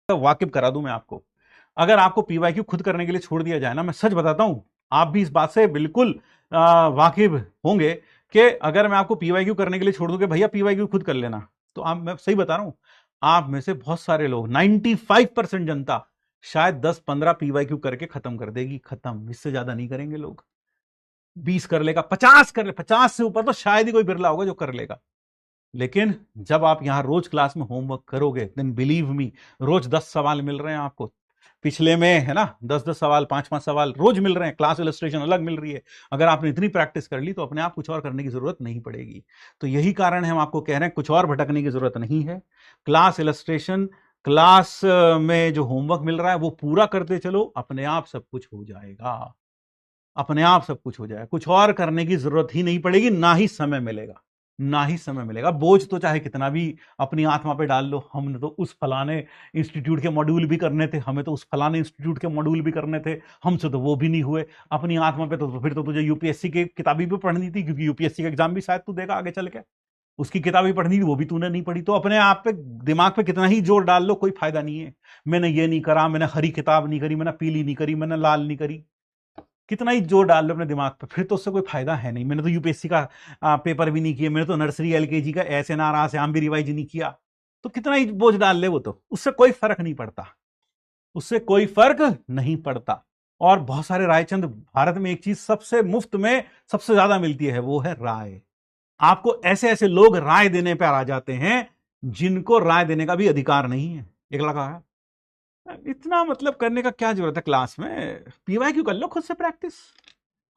वाकिफ करा दूं मैं आपको। अगर आपको पीवाईक्यू खुद करने के लिए छोड़ दिया जाए ना, मैं सच बताता हूं, आप भी इस बात से बिल्कुल वाकिफ होंगे कि अगर मैं आपको पीवाईक्यू करने के लिए छोड़ दूं कि भैया पीवाईक्यू खुद कर लेना, तो आप, मैं सही बता रहा हूं, आप में से बहुत सारे लोग 95% जनता शायद 10-15 पीवाईक्यू करके खत्म कर देगी। खत्म, इससे ज्यादा नहीं करेंगे लोग। 20 कर लेगा, 50 कर ले, 50 से ऊपर तो शायद ही कोई बिरला होगा जो कर लेगा। लेकिन जब आप यहां रोज क्लास में होमवर्क करोगे, देन बिलीव मी, रोज 10 सवाल मिल रहे हैं आपको, पिछले में है ना 10-10 सवाल, 5-5 सवाल रोज मिल रहे हैं, क्लास इलस्ट्रेशन अलग मिल रही है। अगर आपने इतनी प्रैक्टिस कर ली तो अपने आप कुछ और करने की जरूरत नहीं पड़ेगी। तो यही कारण है हम आपको कह रहे हैं कुछ और भटकने की जरूरत नहीं है। क्लास इलस्ट्रेशन, क्लास में जो होमवर्क मिल रहा है वो पूरा करते चलो, अपने आप सब कुछ हो जाएगा। अपने आप सब कुछ हो जाएगा, कुछ और करने की जरूरत ही नहीं पड़ेगी, ना ही समय मिलेगा, ना ही समय मिलेगा। बोझ तो चाहे कितना भी अपनी आत्मा पे डाल लो, हमने तो उस फलाने इंस्टीट्यूट के मॉड्यूल भी करने थे, हमें तो उस फलाने इंस्टीट्यूट के मॉड्यूल भी करने थे, हमसे तो वो भी नहीं हुए। अपनी आत्मा पे तो फिर तो तुझे यूपीएससी की किताबी भी पढ़नी थी, क्योंकि यूपीएससी का एग्जाम भी शायद तू देगा आगे चल के, उसकी किताबी पढ़नी थी, वो भी तूने नहीं पढ़ी। तो अपने आप पे, दिमाग पे कितना ही जोर डाल लो, कोई फायदा नहीं है। मैंने ये नहीं करा, मैंने हरी किताब नहीं करी, मैंने पीली नहीं करी, मैंने लाल नहीं करी, कितना ही जोर डाल लो अपने दिमाग पे, फिर तो उससे कोई फायदा है नहीं। मैंने तो यूपीएससी का पेपर भी नहीं किया, मैंने तो नर्सरी एलकेजी का एसएनआर आसाम भी रिवाइज नहीं किया, तो कितना ही बोझ डाल ले, वो तो उससे कोई फर्क नहीं पड़ता, उससे कोई फर्क नहीं पड़ता। और बहुत सारे रायचंद, भारत में एक चीज सबसे मुफ्त में सबसे ज्यादा मिलती है, वो है राय। आपको ऐसे ऐसे लोग राय देने पर आ जाते हैं जिनको राय देने का भी अधिकार नहीं है। एक लगा है, इतना मतलब करने का क्या जरूरत है क्लास में, पीवाईक्यू कर लो खुद से, प्रैक्टिस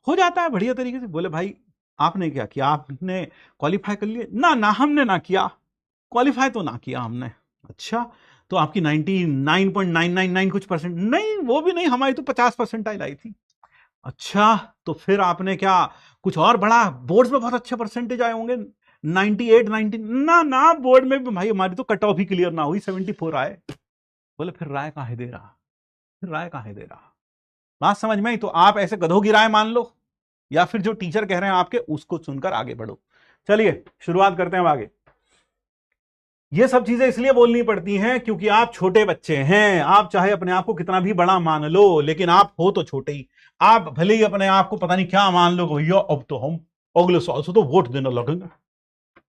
हो जाता है बढ़िया तरीके से। बोले भाई आपने क्या किया, आपने क्वालिफाई कर लिया ना? ना हमने ना किया, क्वालिफाई तो ना किया हमने। अच्छा, तो आपकी 99.999 कुछ परसेंट? नहीं, वो भी नहीं, हमारी तो 50% आई थी। अच्छा, तो फिर आपने क्या कुछ और बढ़ा? बोर्ड्स में बहुत अच्छे परसेंटेज आए होंगे, 98 90? ना ना, बोर्ड में भी भाई हमारी तो कट ऑफ ही क्लियर ना हुई, 74 आए। बोले फिर राय काहे दे रहा, फिर राय काहे दे रहा? बात समझ में आई? तो आप ऐसे गधों की राय मान लो, या फिर जो टीचर कह रहे हैं आपके उसको सुनकर आगे बढ़ो। चलिए शुरुआत करते हैं अब आगे। ये सब चीजें इसलिए बोलनी पड़ती हैं क्योंकि आप छोटे बच्चे हैं। आप चाहे अपने आप को कितना भी बड़ा मान लो, लेकिन आप हो तो छोटे ही। आप भले ही अपने आप को पता नहीं क्या मान लो, भैया अब तो हम अगले साल से तो वोट देने लगेंगे,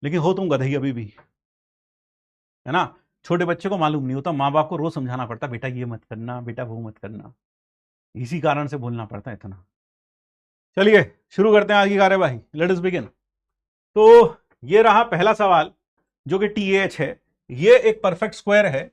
लेकिन हो तुम गधे ही अभी भी, है ना। छोटे बच्चे को मालूम नहीं होता, माँ बाप को रोज समझाना पड़ता, बेटा ये मत करना, बेटा वो मत करना, इसी कारण से बोलना पड़ता है इतना। चलिए शुरू करते हैं आज की कार्यवाही, लेट अस बिगिन। तो ये रहा पहला सवाल जो कि टीएच है। ये एक परफेक्ट स्क्वायर है,